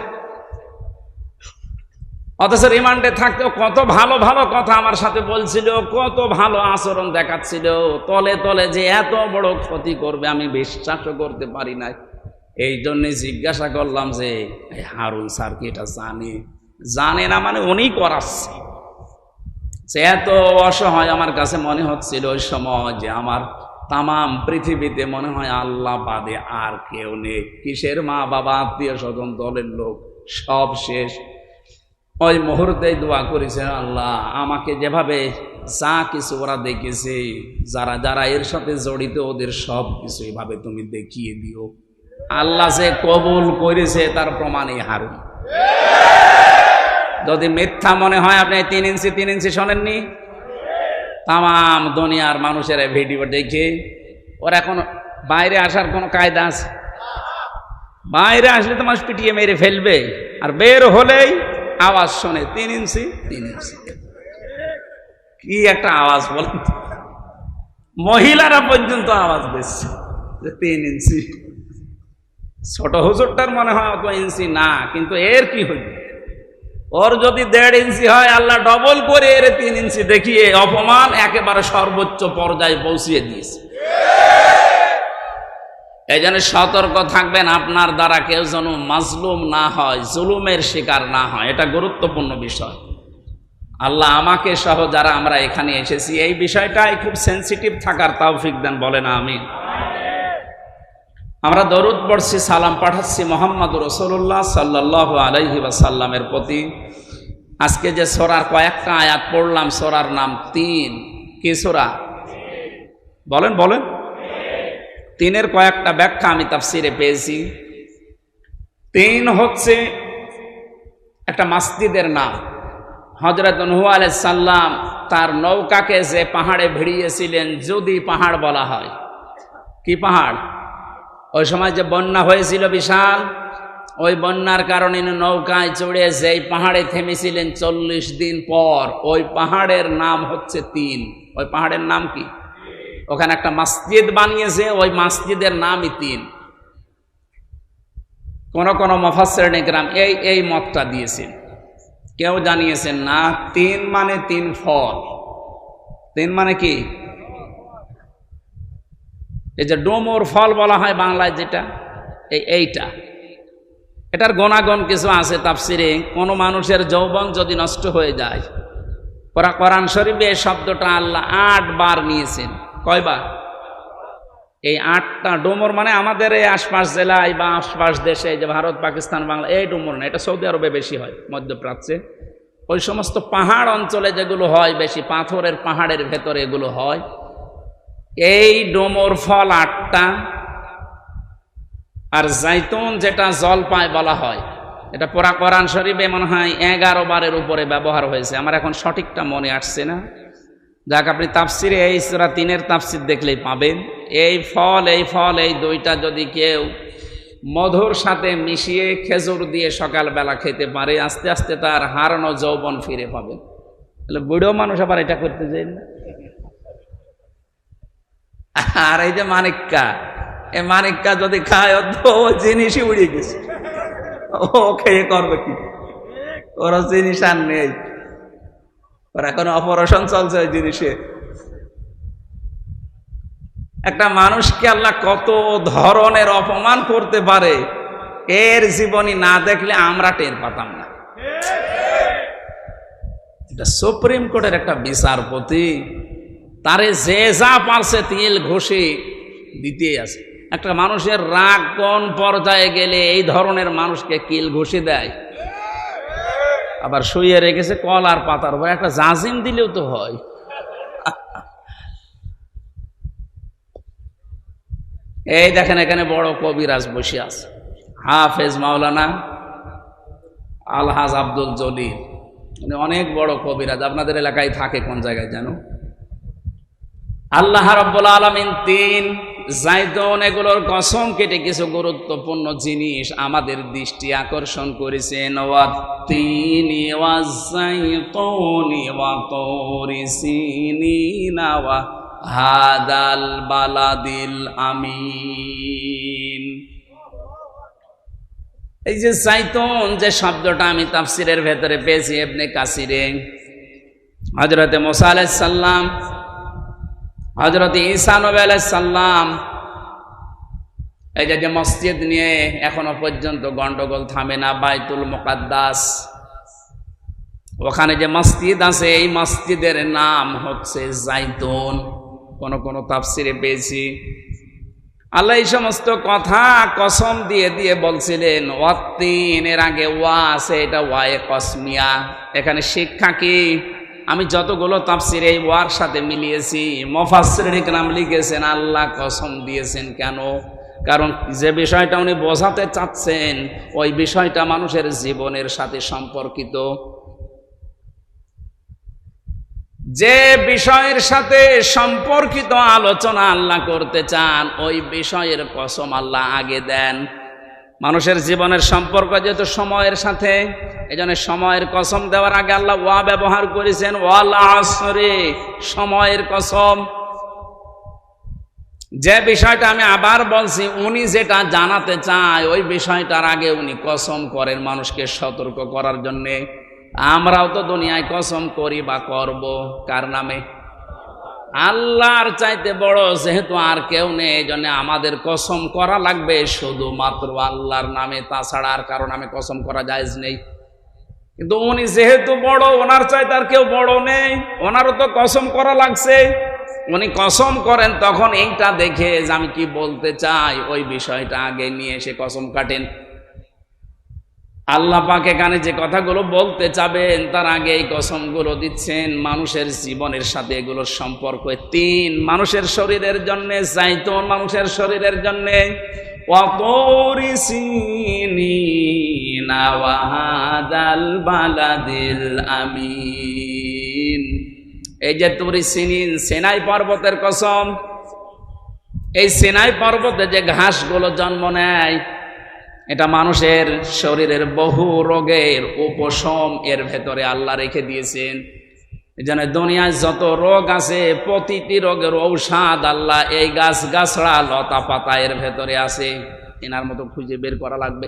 অথচ রিমান্ডে থাকতেও কত ভালো ভালো কথা আমার সাথে বলছিল, কত ভালো আচরণ দেখাচ্ছিল। তলে তলে যে এত বড় ক্ষতি করবে আমি বিশ্বাসও করতে পারি নাই। এই জন্যে জিজ্ঞাসা করলাম যে হারুন স্যার কি এটা জানে না, মানে উনি করাচ্ছে। সে এত অসহায় আমার কাছে মনে হচ্ছিল ওই সময় যে আমার তামাম পৃথিবীতে মনে হয় আল্লাহ বাদে আর কেউ নেই। কিসের মা বাবা, আত্মীয় স্বজন, দলের লোক সব শেষ। ওই মুহূর্তেই দোয়া করেছেন, আল্লাহ আমাকে যেভাবে যা কিছু ওরা দেখেছে, যারা যারা এর সাথে জড়িত, ওদের সব কিছু এভাবে তুমি দেখিয়ে দিও। আল্লাহ যে কবুল করেছে তার প্রমাণই হারুন। যদি মিথ্যা মনে হয়, আপনি 3 ইঞ্চি শোনেননি? তাম দুনিয়ার মানুষের ভিডিও দেখে ওর এখন বাইরে আসার কোনো কায়দা আছে? বাইরে আসলে তো মানুষ পিটিয়ে মেরে ফেলবে, আর বের হলেই আওয়াজ শোনে 3 ইঞ্চি। কি একটা আওয়াজ বলেন! মহিলারা পর্যন্ত আওয়াজ দিচ্ছে যে 3 ইঞ্চি। ছোট হুজুরটার মনে হয় অত ইঞ্চি না, কিন্তু এর কি হইল? ওর যদি 1.5 ইঞ্চি হয়, আল্লাহ ডবল করে এর 3 ইঞ্চি দেখিয়ে অপমান একেবারে সর্বোচ্চ পর্যায়ে পৌঁছিয়ে দিয়েছে। এই জন্য সতর্ক থাকবেন, আপনার দ্বারা কেউ যেন মাজলুম না হয়, জুলুমের শিকার না হয়। এটা গুরুত্বপূর্ণ বিষয়। আল্লাহ আমাকে সহ যারা আমরা এখানে এসেছি এই বিষয়টাই খুব সেন্সিটিভ থাকার তৌফিক দেন, বলেন আমিন। আমরা দরুদ পড়ছি, সালাম পাঠাচ্ছি মুহাম্মদুর রাসূলুল্লাহ সাল্লাল্লাহু আলাইহি ওয়াসাল্লামের প্রতি। আজকে যে সূরার কয়েকটা আয়াত পড়লাম, সূরার নাম 3। কি সূরা? বলেন বলেন। 3-এর কয়েকটা ব্যাখ্যা আমি তাফসিরে পেয়েছি। 3 হচ্ছে একটা মসজিদের নাম। হযরত নূহ আলাইহিস সালাম তার নৌকাকে যে পাহাড়ে ভিড়িয়েছিলেন, যদি পাহাড় বলা হয়, কি পাহাড়? ওই সময় যে বন্যা হয়েছিল বিশাল, ওই বন্যার কারণে নৌকায় চড়ে যেই পাহাড়ে থেমেছিলেন 40 দিন পর, ওই পাহাড়ের নাম হচ্ছে 3। ওই পাহাড়ের নাম কি? ওখানে একটা মসজিদ বানিয়েছে, ওই মসজিদের নামই 3। কোন কোন মুফাসসিরিন ইকরাম এই মতটা দিয়েছেন। কেউ জানিয়েছেন না 3 মানে 3 ফল। 3 মানে কি? এই যে ডোমর ফল বলা হয় বাংলায় যেটা, এইটা, এটার গুণাগুণ কিছু আছে তাফসিরে। কোন মানুষের যৌবন যদি নষ্ট হয়ে যায়, কোরআন শরীফে এই শব্দটা আল্লাহ 8 বার নিয়েছেন। কয়বার? এই 8টা। ডোমর মানে আমাদের এই আশপাশ জেলায় বা আশপাশ দেশে, যে ভারত, পাকিস্তান, বাংলা, এই ডোমর না, এটা সৌদি আরবে বেশি হয়, মধ্যপ্রাচ্যে। ওই সমস্ত পাহাড় অঞ্চলে যেগুলো হয় বেশি, পাথরের পাহাড়ের ভেতরে এগুলো হয়। এই ডোমর ফল 8টা। আর জাইতুন যেটা জলপাই বলা হয়, এটা পুরা কোরআন শরীফে মনে হয় 11 বারের উপরে ব্যবহার হয়েছে। আমার এখন সঠিকটা মনে আসছে না। যাক, আপনি তাফসিরে এই সূরা 3-এর তাফসির দেখলেই পাবেন। এই ফল এই দুইটা যদি কেউ মধুর সাথে মিশিয়ে খেজুর দিয়ে সকালবেলা খেতে পারে, আস্তে আস্তে তার হারানো যৌবন ফিরে পাবে। তাহলে বুড়ো মানুষ আবার এটা করতে চাই না। আর এই যে মানিক্কা, এই মানিক্কা যদি খায়, ও জিনিসই উড়ে গেছে, ও খেয়ে করবে কি? ওরা জিনিস আর নেই, ওর এখন অপারেশন চলছে ওই জিনিসে। একটা মানুষকে আল্লাহ কত ধরনের অপমান করতে পারে, এর জীবনী না দেখলে আমরা টের পাতাম না। এটা সুপ্রিম কোর্টের একটা বিচারপতি, তারে যে যা পারছে তিল ঘষে দিতেই আছে। একটা মানুষের রাগ কোন পর্যায়ে গেলে এই ধরনের মানুষকে কিল ঘষে দেয়, আবার শুয়ে রেখেছে কলার পাতার উপর, একটা জাজিম দিলেও তো হয়। এই দেখেন এখানে বড় কবিরাজ বসে আছে, হাফেজ মাওলানা আলহাজ আব্দুল জলিল, উনি অনেক বড় কবিরাজ। আপনাদের এলাকায় থাকে, কোন জায়গায় জানো? আল্লাহ রাব্বুল আলামিন 3 জাইতুন এগুলোর কসম কেটে কিছু গুরুত্বপূর্ণ জিনিস আমাদের দৃষ্টি আকর্ষণ করেছেন। ওয়াত্তিনি ওয়াজাইতুনি ওয়া তুরি সিনিনা ওয়া হাদাল বালাদিল আমিন। এই যে জাইতুন যে শব্দটা আমি তাফসিরের ভেতরে পেয়েছি ইবনে কাসিরে, হযরতে মুসা আলাইহিস সালাম, হযরত ঈসা নবী আলাইহিস সালাম, এই যে মসজিদ নিয়ে এখনো পর্যন্ত গন্ডগোল থামে না। বাইতুল মুকাদ্দাস, ওখানে যে মসজিদ আছে, এই মসজিদের নাম হচ্ছে জাইতুন। কোন কোন তাফসিরে পেয়েছি আল্লাহ এই সমস্ত কথা কসম দিয়ে দিয়ে বলছিলেন। ওয়াত্তিন, এর আগে ওয়া আছে, এটা ওয়ায়ে কসমিয়া। এখানে শিক্ষা কি? আমি যতগুলো তাফসির এই ওয়ার সাথে মিলিয়েছি, মুফাসসিরিন ইকরাম লিখেছেন আল্লাহ কসম দিয়েছেন কেন? কারণ যে বিষয়টা উনি বোঝাতে চাচ্ছেন, ওই বিষয়টা মানুষের জীবনের সাথে সম্পর্কিত। যে বিষয়ের সাথে সম্পর্কিত আলোচনা আল্লাহ করতে চান, ওই বিষয়ের কসম আল্লাহ আগে দেন। মানুষের জীবনের সম্পর্ক যেহেতু সময়ের সাথে, এজন্য সময়ের কসম দেওয়ার আগে আল্লাহ ওয়া ব্যবহার করেছেন, ওয়াল আসরে, সময়ের কসম। যে বিষয়টা আমি আবার বলছি, উনি যেটা জানাতে চায়, ওই বিষয়টার আগে উনি কসম করেন মানুষকে সতর্ক করার জন্যে। আমরাও তো দুনিয়ায় কসম করি বা করব, কার নামে? আল্লাহর চাইতে বড় যেহেতু আর কেউ নেই, এই জন্য আমাদের কসম করা লাগবে শুধুমাত্র আল্লাহর নামে, তাছাড়া আর কারো নামে কসম করা জায়েজ নেই। কিন্তু উনি যেহেতু বড়, ওনার চাইতে আর কেউ বড় নেই, ওনারও তো কসম করা লাগছে। উনি কসম করেন তখন এইটা দেখে যে আমি কি বলতে চাই ওই বিষয়টা আগে নিয়ে এসে কসম কাটেন। আল্লাহ পাক এখানে যে কথাগুলো বলতে চাবেন তার আগে এই কসমগুলো দিচ্ছেন। মানুষের জীবনের সাথে এগুলোর সম্পর্ক তিন: মানুষের শরীরের জন্য জাইতুন, মানুষের শরীরের জন্য ওয়াতুরি সিনিনা ওয়া হাদাল বালাদিল আমিন। এই যে তুরি সিনিন, সিনাই পর্বতের কসম। এই সিনাই পর্বতে যে ঘাসগুলো জন্ম নেয়, এটা মানুষের শরীরের বহু রোগের উপশম এর ভেতরে আল্লাহ রেখে দিয়েছেন। যেন দুনিয়ায় যত রোগ আছে প্রতিটি রোগের ঔষধ আল্লাহ এই গাছ গাছড়া লতা পাতা এর ভেতরে আছে। এনার মতো খুঁজে বের করা লাগবে।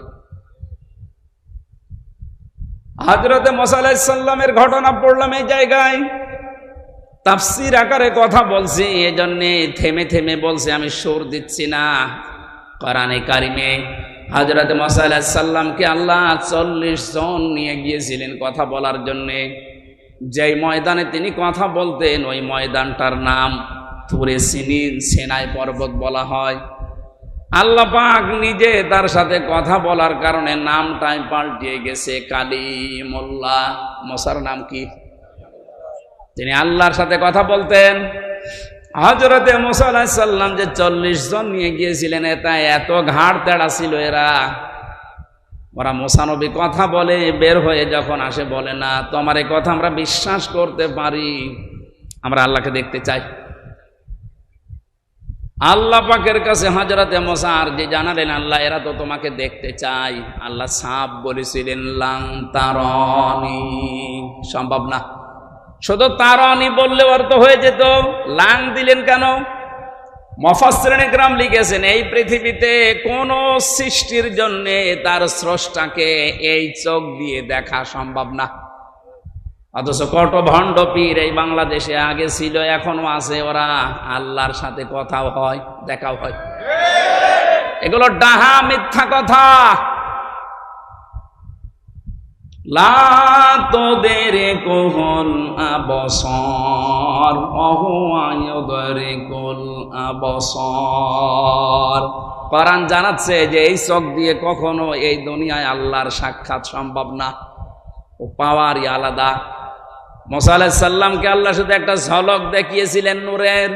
হযরতে মুসা আলাইহিস সালামের ঘটনা পড়লাম এই জায়গায়, তাফসীর আকারে কথা বলছি, এজন্যে থেমে থেমে বলছি, আমি সুর দিচ্ছি না। কোরআনে কারিমে হযরতে মুসা আলাইহিস সালামকে আল্লাহ 40 জন নিয়ে গিয়েছিলেন কথা বলার জন্যে। যেই ময়দানে তিনি কথা বলতেন ওই ময়দানটার নাম তুরে সিনিন, সিনাই পর্বত বলা হয়। আল্লাহ পাক নিজে তার সাথে কথা বলার কারণে নামটাই পাল্টিয়ে গেছে কালিমুল্লাহ। মুসার নাম কি? তিনি আল্লাহর সাথে কথা বলতেন। হযরতে মুসা আলাইহিস সালাম যে 40 জন নিয়ে গিয়েছিলেন, এটা এত ঘাড় তেড়া ছিল ওরা মুসা নবী কথা বলে বের হয়ে যখন আসে বলে না, তোমার এই কথা আমরা বিশ্বাস করতে পারি, আমরা আল্লাহকে দেখতে চাই। আল্লাহ পাকের কাছে হযরতে মুসা আর যে জানালেন, আল্লাহ এরা তো তোমাকে দেখতে চাই। আল্লাহ সাফ বলেছিলেন লাং তারানি, সম্ভব না। শুধু তারানি বললে অর্থ হয়ে যেত, লাং দিলেন কেন? মুফাসসিরিন ইকরাম লিখেছেন এই পৃথিবীতে কোন সৃষ্টির জন্য তার স্রষ্টাকে এই চোখ দিয়ে দেখা সম্ভব না। অথচ কত ভণ্ড পীর এই বাংলাদেশে আগে ছিল, এখনো আছে, ওরা আল্লাহর সাথে কথাও হয়, দেখাও হয়। এগুলো ডাহা মিথ্যা কথা। লা তুদরিকুল আবসার ওয়া হুয়া ইউদরিকুল আবসার। কোরআন জানাচ্ছে যে এই চোখ দিয়ে কখনো এই দুনিয়ায় আল্লাহর সাক্ষাৎ সম্ভব না, ও পাওয়ারই আলাদা। মুসা আলাইহিস সালামকে আল্লাহ শুধু একটা ঝলক দেখিয়েছিলেন নূরের,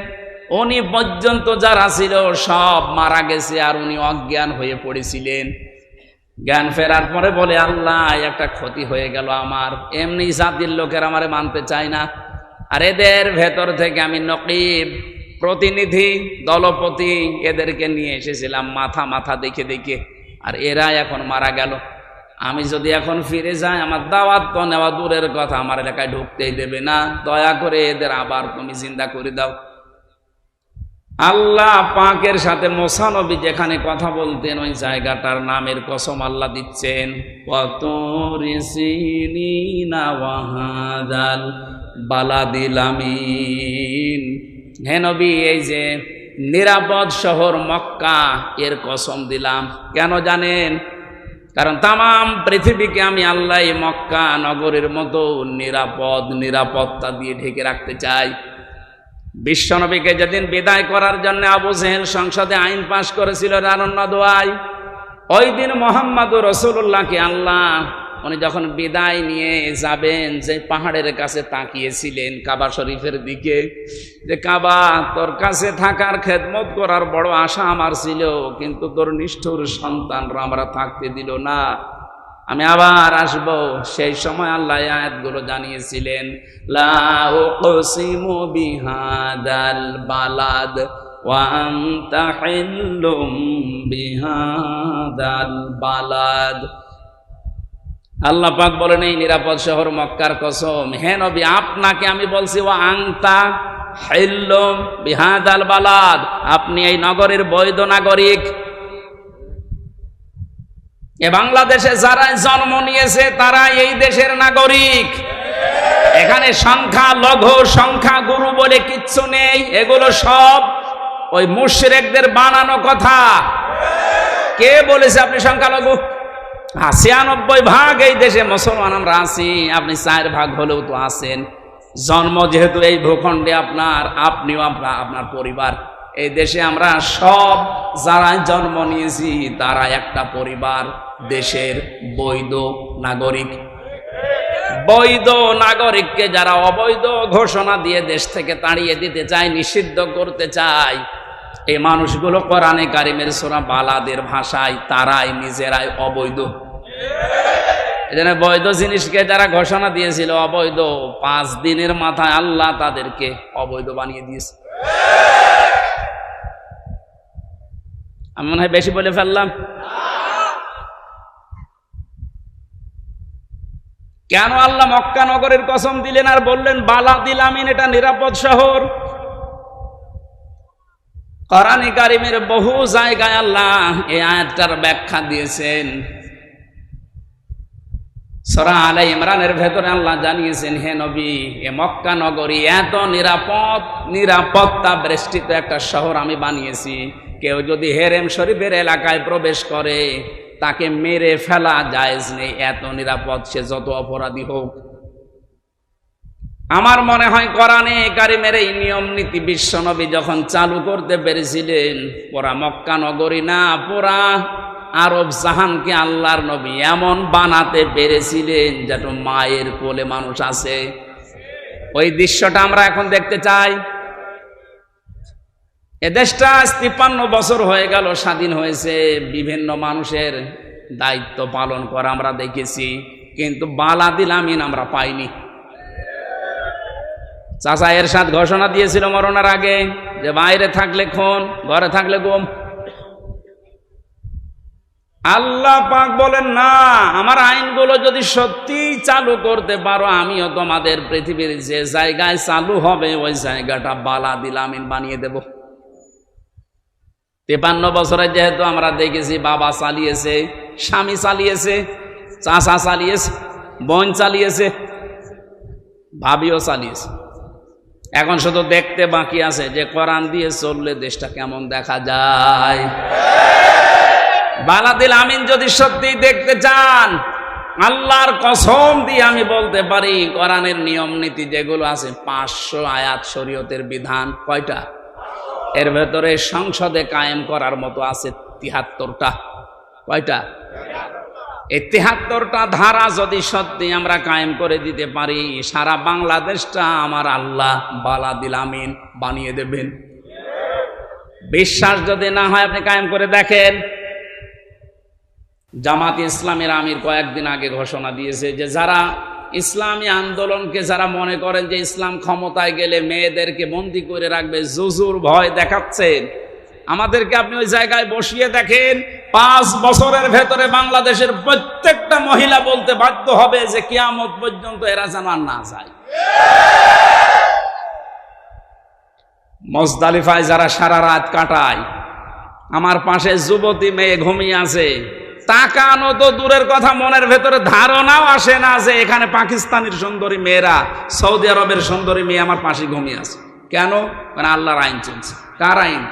উনি পর্যন্ত যারা ছিল সব মারা গেছে আর উনি অজ্ঞান হয়ে পড়েছিলেন। জ্ঞান ফেরার পরে বলে, আল্লাহ একটা ক্ষতি হয়ে গেল আমার, এমনি জাতির লোকের আমারে মানতে চায় না, আর এদের ভেতর থেকে আমি নকিব, প্রতিনিধি, দলপতি, এদেরকে নিয়ে এসেছিলাম মাথা মাথা দেখে দেখে, আর এরা এখন মারা গেল। আমি যদি এখন ফিরে যাই, আমার দাওয়াত তো নেওয়া দূরের কথা, আমার এলাকায় ঢুকতেই দেবে না, দয়া করে এদের আবার তুমি জিন্দা করে দাও। আল্লাহ পাকের সাথে মুসা নবী যেখানে কথা বলতেন ওই জায়গাটার নামের কসম আল্লাহ দিচ্ছেন, ওয়াতুরি সিনিনা ওয়া হাদাল বালাদিল আমিন। হে নবী, এই যে নিরাপদ শহর মক্কা এর কসম দিলাম। কেন জানেন? কারণ তামাম পৃথিবীকে আমি আল্লাহ মক্কা নগরের মতো নিরাপত্তা দিয়ে ঢেকে রাখতে চাই। বিশ্বনবীকে যেদিন বিদায় করার জন্য আবু জেহেল সংসদে আইন পাশ করেছিল রানন্না দোয়ায়, ওই দিন মুহাম্মদুর রাসূলুল্লাহকে আল্লাহ উনি যখন বিদায় নিয়ে যাবেন, যে পাহাড়ের কাছে তাকিয়েছিলেন কাবা শরীফের দিকে, যে কাবা তোর কাছে থাকার খেদমত করার বড় আশা আমার ছিল, কিন্তু তোর নিষ্ঠুর সন্তানরা আমরা থাকতে দিল না, আমি আবার আসব। সেই সময় আল্লাহ আয়াতগুলো জানিয়েছিলেন, লা উকসিমু বিহাদাল বালাদ ওয়া আনতা হিল্লুম বিহাদাল বালাদ। আল্লাহ পাক বলেন এই নিরাপদ শহর মক্কার কসম, হে নবী আপনাকে আমি বলছি, ওয়া আনতা হিল্লুম বিহাদাল বালাদ, আপনি এই নগরের বৈধ নাগরিক। এ বাংলাদেশে যারা জন্ম নিয়েছে তারা এই দেশের নাগরিক। এখানে সংখ্যা লঘু, সংখ্যা গুরু বলে কিচ্ছু নেই, এগুলো সব ওই মুশরিকদের বানানো কথা। কে বলেছে আপনি সংখ্যালঘু? 96% এই দেশে মুসলমান আমরা আছি, আপনি 4% হলেও তো আছেন। জন্ম যেহেতু এই ভূখণ্ডে আপনার, আপনিও আপনার পরিবার, এই দেশে আমরা সব যারা জন্ম নিয়েছি তারা একটা পরিবার, দেশের বৈধ নাগরিক। বৈধ নাগরিককে যারা অবৈধ ঘোষণা দিয়ে দেশ থেকে তাড়িয়ে দিতে চায়, নিষিদ্ধ করতে চায়, এই মানুষগুলো কোরআনে কারিমের সূরা বালাদের ভাষায় তারাই নিজেরাই অবৈধ। এজন্য বৈধ জিনিসকে যারা ঘোষণা দিয়েছিল অবৈধ, 5 দিনের মাথায় আল্লাহ তাদেরকে অবৈধ বানিয়ে দিয়েছে। আমি মনে হয় বেশি বলে ফেললাম। কেন আল্লাহ মক্কা নগরের কসম দিলেন আর বললেন বালাদিল আমিন এটা নিরাপদ শহর? কোরআনে কারিমের বহু জায়গায় আল্লাহ এই আয়াতটার ব্যাখ্যা দিয়েছেন। সূরা আলে ইমরানের ভেতরে আল্লাহ জানিয়েছেন, হে নবী, এ মক্কা নগরী এত নিরাপত্তা বেষ্টিত একটা শহর আমি বানিয়েছি, কেউ যদি হেরেম শরীফের এলাকায় প্রবেশ করে তাকে মেরে ফেলা জায়েজ নেই, এত নিরাপদ, সে যত অপরাধী হোক। আমার মনে হয় কোরআনে কারিমের এই নিয়ম নীতি বিশ্বনবী যখন চালু করতে পেরেছিলেন, পুরা মক্কা নগরী না, পুরা আরব জাহানকে আল্লাহর নবী এমন বানাতে পেরেছিলেন যেটা মায়ের কোলে মানুষ আছে। ওই দৃশ্যটা আমরা এখন দেখতে চাই। এ দেশটা 53 বছর হয়ে গেল স্বাধীন হয়েছে, বিভিন্ন মানুষের দায়িত্ব পালন করা আমরা দেখেছি, কিন্তু বালাদিল আমিন আমরা পাইনি। চাচা এরশাদ ঘোষণা দিয়েছিল মরণের আগে যে বাইরে থাকলে খুন, ঘরে থাকলে গুম। আল্লাহ পাক বলেন, না, আমার আইনগুলো যদি সত্যি চালু করতে পারো, আমিও তোমাদের পৃথিবীর যে জায়গায় চালু হবে ওই জায়গাটা বালাদিল আমিন বানিয়ে দেব। 53 বছরে যেহেতু আমরা দেখেছি, বাবা চালিয়েছে, স্বামী চালিয়েছে, চাচা চালিয়েছে, বোন চালিয়েছে, ভাবিও চালিয়েছে, এখন শুধু দেখতে বাকি আছে যে কোরআন দিয়ে চললে দেশটা কেমন দেখা যায়। বালাদিল আমিন যদি সত্যি দেখতে চান, আল্লাহর কসম দিয়ে আমি বলতে পারি, কোরআনের নিয়ম নীতি যেগুলো আছে 500 আয়াত শরীয়তের বিধান, কয়টা? এর ভেতরে সংসদে কায়েম করার মতো আছে 73টা। কয়টা? 73টা ধারা যদি সত্যি আমরা কায়েম করে দিতে পারি, সারা বাংলাদেশটা আমার আল্লাহ বালাদিল আমিন বানিয়ে দেবেন। বিশ্বাস যদি না হয় আপনি কায়েম করে দেখেন। জামাত ইসলামের আমির কয়েকদিন আগে ঘোষণা দিয়েছে যে যারা ইসলামী আন্দোলনকে যারা মনে করেন যে ইসলাম ক্ষমতায় গেলে মেয়েদেরকে বন্দী করে রাখবে, জুজুর ভয় দেখাচ্ছেন, আমাদেরকে আপনি ওই জায়গায় বসিয়ে দেখেন, 5 বছরের ভেতরে বাংলাদেশের প্রত্যেকটা মহিলা বলতে বাধ্য হবে যে কিয়ামত পর্যন্ত এরা যেন আর না যায়। মুজদালিফায় যারা সারা রাত কাটায়, আমার পাশে যুবতী মেয়ে ঘুমিয়ে আছে, তাকানো তো দূরের কথা, মনের ভেতরে ধারণাও আসে না যে এখানে পাকিস্তানের সুন্দরী মেয়েরা, সৌদি আরবের সুন্দরী মেয়ে আমার পাশে ঘুমিয়ে আছে। কেন? কারণ আল্লাহর আইন চলছে। কার আইন?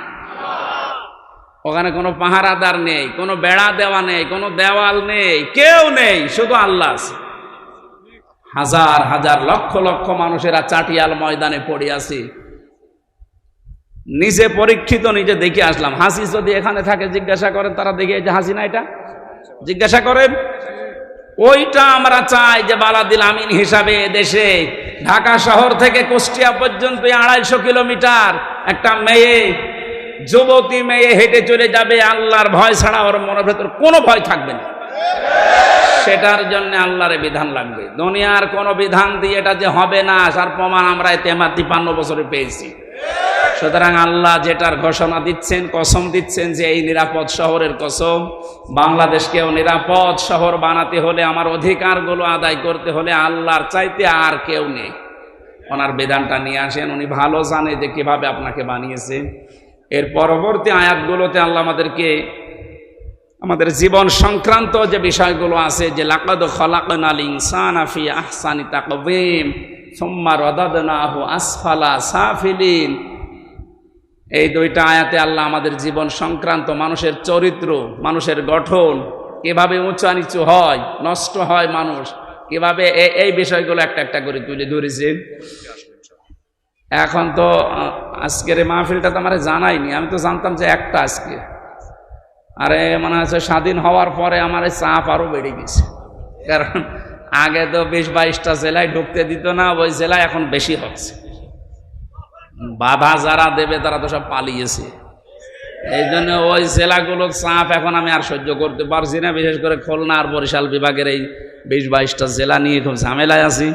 ওখানে কোনো পাহারাদার নেই, কোনো বেড়া দেওয়া নেই, কোনো দেওয়াল নেই, কেউ নেই, শুধু আল্লাহ আছে। হাজার হাজার লক্ষ লক্ষ মানুষেরা চাটিয়াল ময়দানে পড়ে আছে। নিজে পরীক্ষিত, নিজে দেখে আসলাম। হাসি যদি এখানে থাকে জিজ্ঞাসা করেন, তারা দেখে যে হাসি না, এটা জিজ্ঞাসা করেন। ওইটা আমরা চাই যে বালাদিল আমিন হিসাবে দেশে ঢাকা শহর থেকে কুষ্টিয়া পর্যন্ত 250 কিলোমিটার একটা মেয়ে, যুবতী মেয়ে হেঁটে চলে যাবে, আল্লাহর ভয় ছাড়া ওর মনের ভেতর কোনো ভয় থাকবে না। সেটার জন্য আল্লাহর বিধান লাগবে। দুনিয়ার কোনো বিধান দিয়ে এটা যে হবে না, তার প্রমাণ আমরা 53 বছরে পেয়েছি। সুতরাং আল্লাহ যেটার ঘোষণা দিচ্ছেন, কসম দিচ্ছেন যে এই নিরাপদ শহরের কসম, বাংলাদেশকেও নিরাপদ শহর বানাতে হলে, আমার অধিকারগুলো আদায় করতে হলে আল্লাহর চাইতে আর কেউ নেই। ওনার বিধানটা নিয়ে আসেন, উনি ভালো জানে যে কিভাবে আপনাকে বানিয়েছে। এর পরবর্তী আয়াতগুলোতে আল্লাহ আমাদেরকে আমাদের জীবন সংক্রান্ত যে বিষয়গুলো আছে, যে লাকাদ খলাকনাল ইনসানা ফি আহসানি তাকওয়িম সুম্মা রাদাদনাহু আসফালা সাফিলিন, এই 2টা আয়াতে আল্লাহ আমাদের জীবন সংক্রান্ত, মানুষের চরিত্র, মানুষের গঠন, কিভাবে উঁচা নিচু হয়, নষ্ট হয় মানুষ, কিভাবে এই বিষয়গুলো একটা একটা করে তুলে ধরেছে। এখন তো আজকের এই মাহফিলটা তো আমার জানাইনি, আমি তো জানতাম যে একটা আজকে। আরে মনে হচ্ছে স্বাধীন হওয়ার পরে আমার এই চাপ আরো বেড়ে গেছে, কারণ আগে তো 20-22টা জেলায় ঢুকতে দিত না, ওই জেলায় এখন বেশি হচ্ছে। বাধা যারা দেবে তারা তো সব পালিয়েছে, এই জন্য ওই জেলাগুলোর চাপ এখন আমি আর সহ্য করতে পারছি না। বিশেষ করে খুলনা আর বরিশাল বিভাগের এই 20-22টা জেলা নিয়ে খুব ঝামেলায় আছি।